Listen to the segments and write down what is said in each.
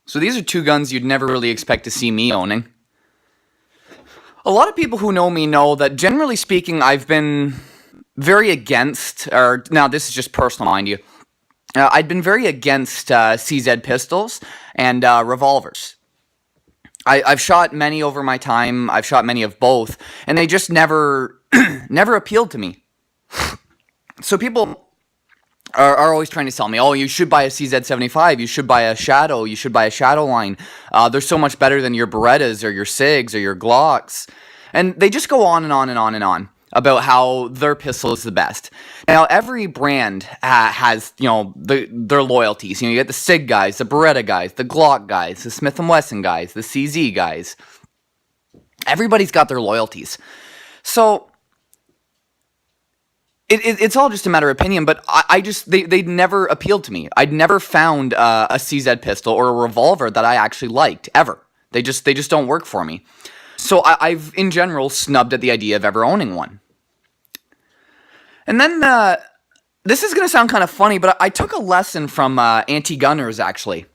So these are two guns you'd never really expect to see me owning. A lot of people who know me know that, generally speaking, I've been very against, or now this is just personal, mind you, I'd been very against CZ pistols and revolvers. I've shot many over my time, I've shot many of both, and they just never, never appealed to me. So people are always trying to sell me, oh, you should buy a CZ75, you should buy a Shadow, you should buy a Shadow line. They're so much better than your Berettas or your SIGs or your Glocks. And they just go on and on and on and on about how their pistol is the best. Now, every brand has, their loyalties. You get the SIG guys, the Beretta guys, the Glock guys, the Smith & Wesson guys, the CZ guys. Everybody's got their loyalties. So it's all just a matter of opinion, but they never appealed to me. I'd never found a CZ pistol or a revolver that I actually liked, ever. They just don't work for me. So I've, in general, snubbed at the idea of ever owning one. And then, this is going to sound kind of funny, but I took a lesson from anti-gunners, actually.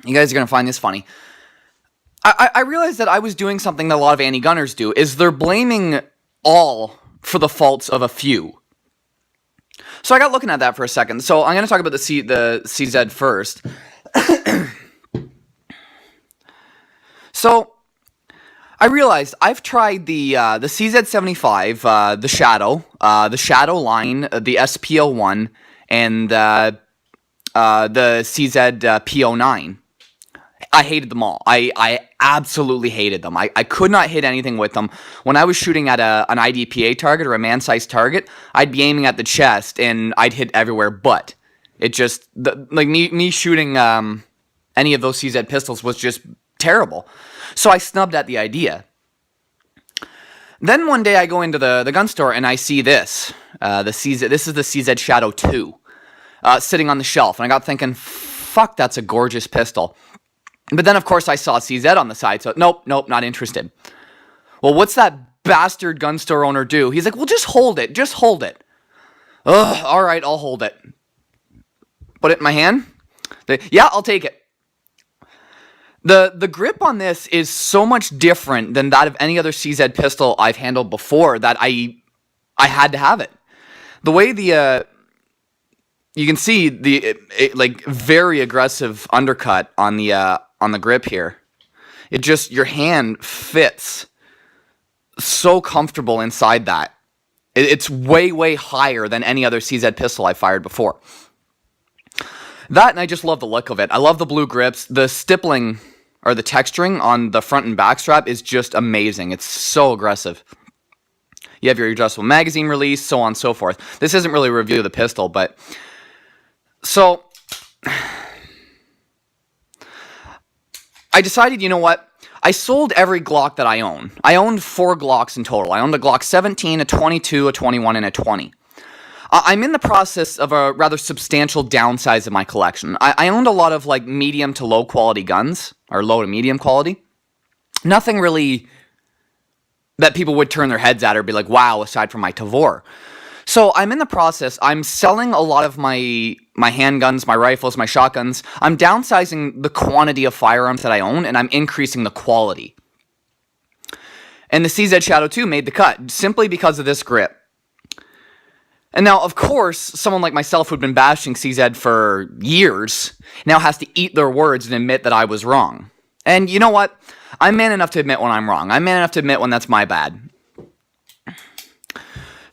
You guys are going to find this funny. I realized that I was doing something that a lot of anti-gunners do, is they're blaming all for the faults of a few. So I got looking at that for a second. So I'm going to talk about the CZ first. So I realized I've tried the CZ75, the Shadow line, the SPO1, and the CZ PO9. I hated them all. I absolutely hated them. I could not hit anything with them. When I was shooting at an IDPA target or a man-sized target, I'd be aiming at the chest and I'd hit everywhere but. It just, me shooting any of those CZ pistols was just terrible. So I snubbed at the idea. Then one day I go into the gun store and I see this. This is the CZ Shadow 2 sitting on the shelf. And I got thinking, fuck, that's a gorgeous pistol. But then, of course, I saw CZ on the side, so nope, not interested. Well, what's that bastard gun store owner do? He's like, well, just hold it. Ugh, all right, I'll hold it. Put it in my hand. Yeah, I'll take it. The grip on this is so much different than that of any other CZ pistol I've handled before that I had to have it. The way you can see the very aggressive undercut on the grip here. It just, your hand fits so comfortable inside that. It's way higher than any other CZ pistol I fired before. That, and I just love the look of it. I love the blue grips. The stippling, or the texturing on the front and back strap is just amazing. It's so aggressive. You have your adjustable magazine release, so on and so forth. This isn't really a review of the pistol, but... So... I decided, you know what? I sold every Glock that I own. I owned 4 Glocks in total. I owned a Glock 17, a 22, a 21, and a 20. I'm in the process of a rather substantial downsize of my collection. I owned a lot of medium to low quality guns, or low to medium quality. Nothing really that people would turn their heads at or be like, wow, aside from my Tavor. So I'm in the process, I'm selling a lot of my handguns, my rifles, my shotguns. I'm downsizing the quantity of firearms that I own, and I'm increasing the quality. And the CZ Shadow 2 made the cut, simply because of this grip. And now, of course, someone like myself who'd been bashing CZ for years now has to eat their words and admit that I was wrong. And you know what? I'm man enough to admit when I'm wrong. I'm man enough to admit when that's my bad.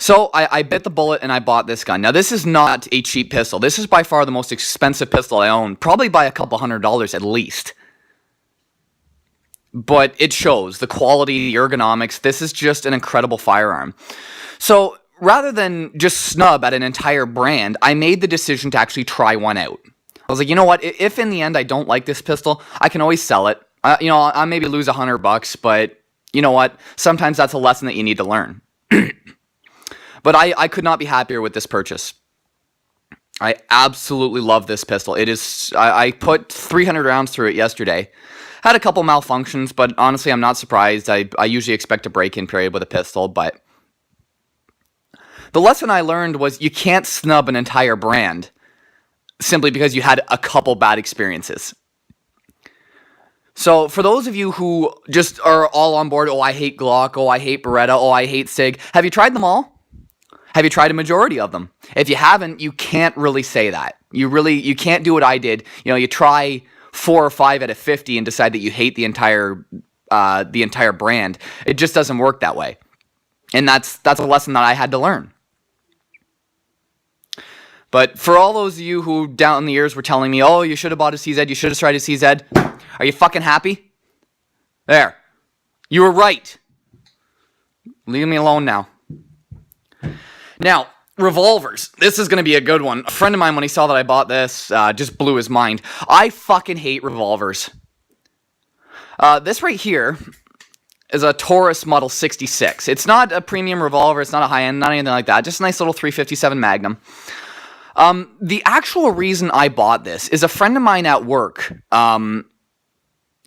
So I bit the bullet and I bought this gun. Now, this is not a cheap pistol. This is by far the most expensive pistol I own, probably by a couple $100 at least. But it shows the quality, the ergonomics. This is just an incredible firearm. So rather than just snub at an entire brand, I made the decision to actually try one out. I was like, you know what? If in the end I don't like this pistol, I can always sell it. I'll maybe lose $100, but you know what? Sometimes that's a lesson that you need to learn. But I could not be happier with this purchase. I absolutely love this pistol. It is. I put 300 rounds through it yesterday. Had a couple malfunctions, but honestly, I'm not surprised. I usually expect a break-in period with a pistol, but the lesson I learned was you can't snub an entire brand simply because you had a couple bad experiences. So for those of you who just are all on board, oh, I hate Glock, oh, I hate Beretta, oh, I hate SIG, have you tried them all? Have you tried a majority of them? If you haven't, you can't really say that. You can't do what I did. You try 4 or 5 out of 50 and decide that you hate the entire brand. It just doesn't work that way. And that's a lesson that I had to learn. But for all those of you who down the years were telling me, oh, you should have bought a CZ, you should have tried a CZ, are you fucking happy? There. You were right. Leave me alone now. Now, revolvers. This is going to be a good one. A friend of mine, when he saw that I bought this, just blew his mind. I fucking hate revolvers. This right here is a Taurus Model 66. It's not a premium revolver. It's not a high-end, not anything like that. Just a nice little 357 Magnum. The actual reason I bought this is a friend of mine at work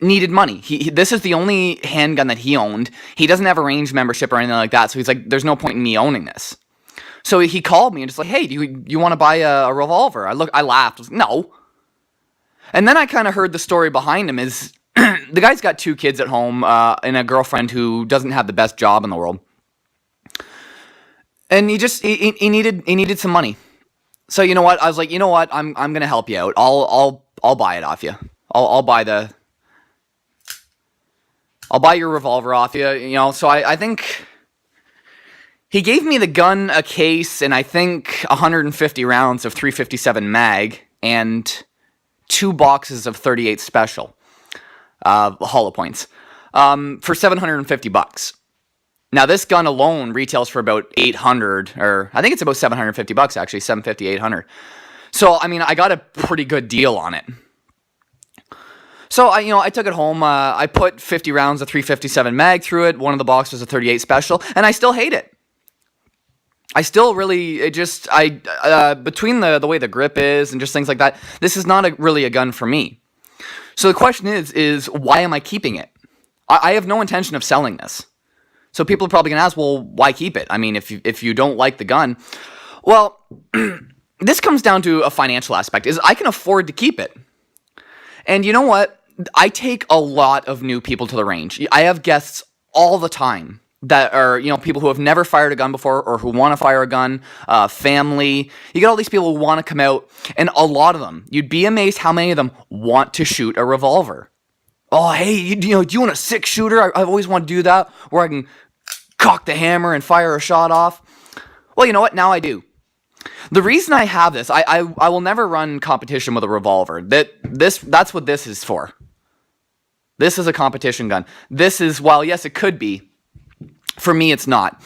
needed money. This is the only handgun that he owned. He doesn't have a range membership or anything like that, so he's like, there's no point in me owning this. So he called me and just like, hey, do you want to buy a revolver? I laughed. I was like, no. And then I kind of heard the story behind him is the guy's got 2 kids at home and a girlfriend who doesn't have the best job in the world. And he needed some money. So you know what? I was like, you know what? I'm gonna help you out. I'll buy it off you. I'll buy your revolver off you. So I think he gave me the gun, a case, and I think 150 rounds of 357 mag and 2 boxes of 38 special hollow points for $750. Now this gun alone retails for about $800, or I think it's about $750 actually, $750, $800. So I mean, I got a pretty good deal on it. So I took it home. I put 50 rounds of 357 mag through it. One of the boxes was a 38 special, and I still hate it. I still really, between the way the grip is and just things like that, this is not really a gun for me. So the question is why am I keeping it? I have no intention of selling this. So people are probably going to ask, well, why keep it? I mean, if you don't like the gun. Well, this comes down to a financial aspect, is I can afford to keep it. And you know what? I take a lot of new people to the range. I have guests all the time that are, people who have never fired a gun before or who want to fire a gun, family. You get all these people who want to come out, and a lot of them, you'd be amazed how many of them want to shoot a revolver. Oh, hey, do you want a 6-shooter? I've always wanted to do that, where I can cock the hammer and fire a shot off. Well, you know what? Now I do. The reason I have this, I will never run competition with a revolver. That's what this is for. This is a competition gun. This is, while yes, it could be, for me it's not.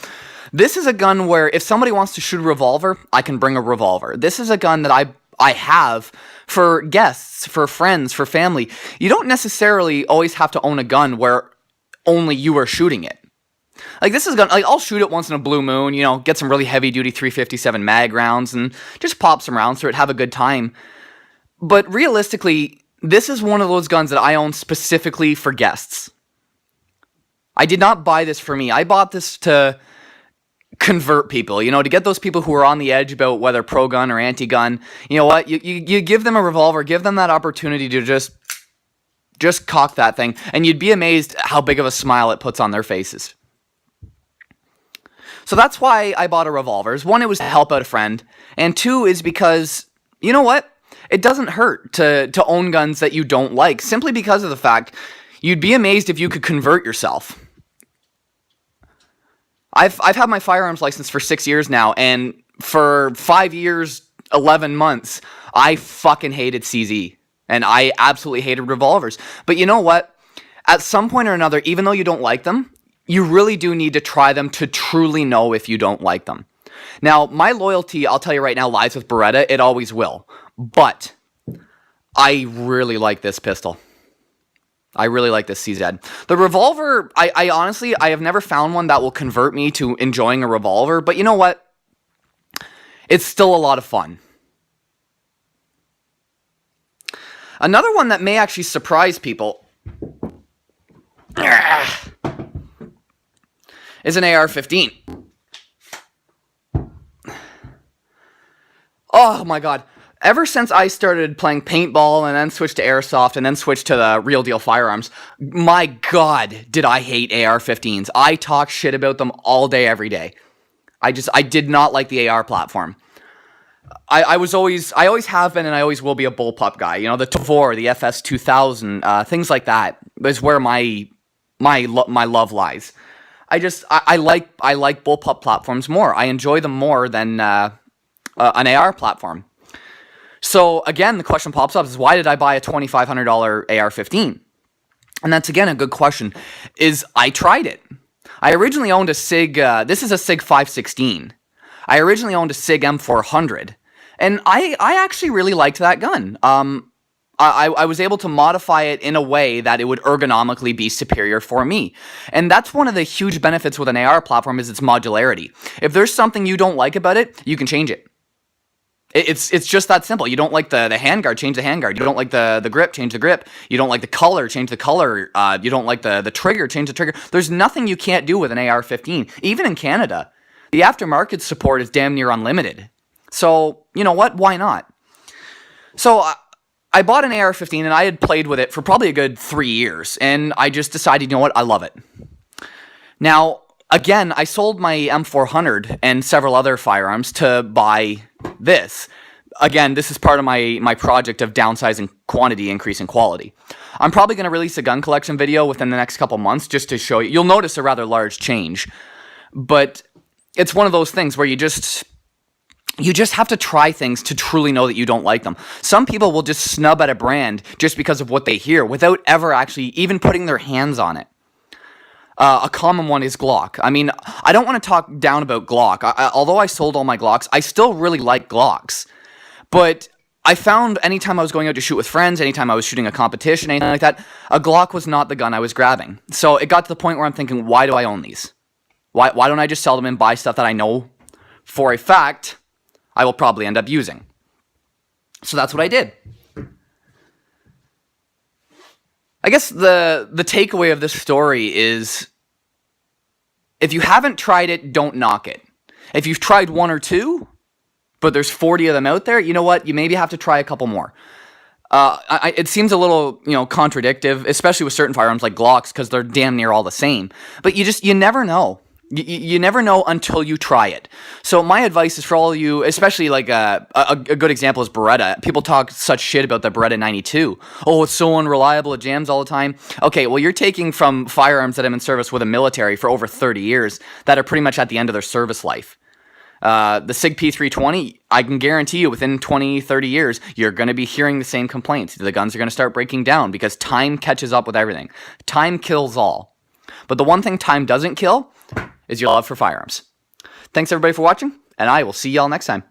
This is a gun where if somebody wants to shoot a revolver, I can bring a revolver. This is a gun that I have for guests, for friends, for family. You don't necessarily always have to own a gun where only you are shooting it. Like this is a gun, like I'll shoot it once in a blue moon, get some really heavy duty 357 mag rounds and just pop some rounds through it, have a good time. But realistically, this is one of those guns that I own specifically for guests. I did not buy this for me. I bought this to convert people, to get those people who are on the edge about whether pro-gun or anti-gun. You know what? You give them a revolver, give them that opportunity to just cock that thing, and you'd be amazed how big of a smile it puts on their faces. So that's why I bought a revolver. One, it was to help out a friend, and 2 is because, you know what? It doesn't hurt to own guns that you don't like, simply because of the fact you'd be amazed if you could convert yourself. I've had my firearms license for 6 years now, and for 5 years, 11 months, I fucking hated CZ, and I absolutely hated revolvers. But you know what? At some point or another, even though you don't like them, you really do need to try them to truly know if you don't like them. Now, my loyalty, I'll tell you right now, lies with Beretta. It always will. But I really like this pistol. I really like this CZ. The revolver, I honestly, I have never found one that will convert me to enjoying a revolver. But you know what? It's still a lot of fun. Another one that may actually surprise people is an AR-15. Oh my god. Ever since I started playing paintball and then switched to airsoft and then switched to the real deal firearms, my God, did I hate AR-15s. I talk shit about them all day, every day. I did not like the AR platform. I always have been and I always will be a bullpup guy. You know, the Tavor, the FS2000, things like that is where my love lies. I like bullpup platforms more. I enjoy them more than an AR platform. So again, the question pops up is, why did I buy a $2,500 AR-15? And that's again a good question. I tried it. I originally owned a SIG. This is a SIG 516. I originally owned a SIG M400, and I actually really liked that gun. I was able to modify it in a way that it would ergonomically be superior for me. And that's one of the huge benefits with an AR platform is its modularity. If there's something you don't like about it, you can change it. It's just that simple. You don't like the handguard, change the handguard. You don't like the grip, change the grip. You don't like the color, change the color. You don't like the trigger, change the trigger. There's nothing you can't do with an AR-15. Even in Canada, the aftermarket support is damn near unlimited. So, you know what? Why not? So, I bought an AR-15 and I had played with it for probably a good 3 years. And I just decided, you know what? I love it. Now, again, I sold my M400 and several other firearms to buy this. Again, this is part of my project of downsizing quantity, increasing quality. I'm probably going to release a gun collection video within the next couple months just to show you. You'll notice a rather large change. But it's one of those things where you just have to try things to truly know that you don't like them. Some people will just snub at a brand just because of what they hear without ever actually even putting their hands on it. A common one is Glock. I mean, I don't want to talk down about Glock. Although I sold all my Glocks, I still really like Glocks. But I found anytime I was going out to shoot with friends, anytime I was shooting a competition, anything like that, a Glock was not the gun I was grabbing. So it got to the point where I'm thinking, why do I own these? Why don't I just sell them and buy stuff that I know for a fact I will probably end up using? So that's what I did. I guess the takeaway of this story is, if you haven't tried it, don't knock it. If you've tried one or two, but there's 40 of them out there, you know what? You maybe have to try a couple more. It seems a little, contradictive, especially with certain firearms like Glocks, because they're damn near all the same. But you never know. You never know until you try it. So my advice is for all of you, especially like a good example is Beretta. People talk such shit about the Beretta 92. Oh, it's so unreliable, it jams all the time. Okay, well, you're taking from firearms that have been in service with the military for over 30 years that are pretty much at the end of their service life. The SIG P320, I can guarantee you within 20, 30 years, you're going to be hearing the same complaints. The guns are going to start breaking down because time catches up with everything. Time kills all. But the one thing time doesn't kill is your love for firearms. Thanks everybody for watching, and I will see y'all next time.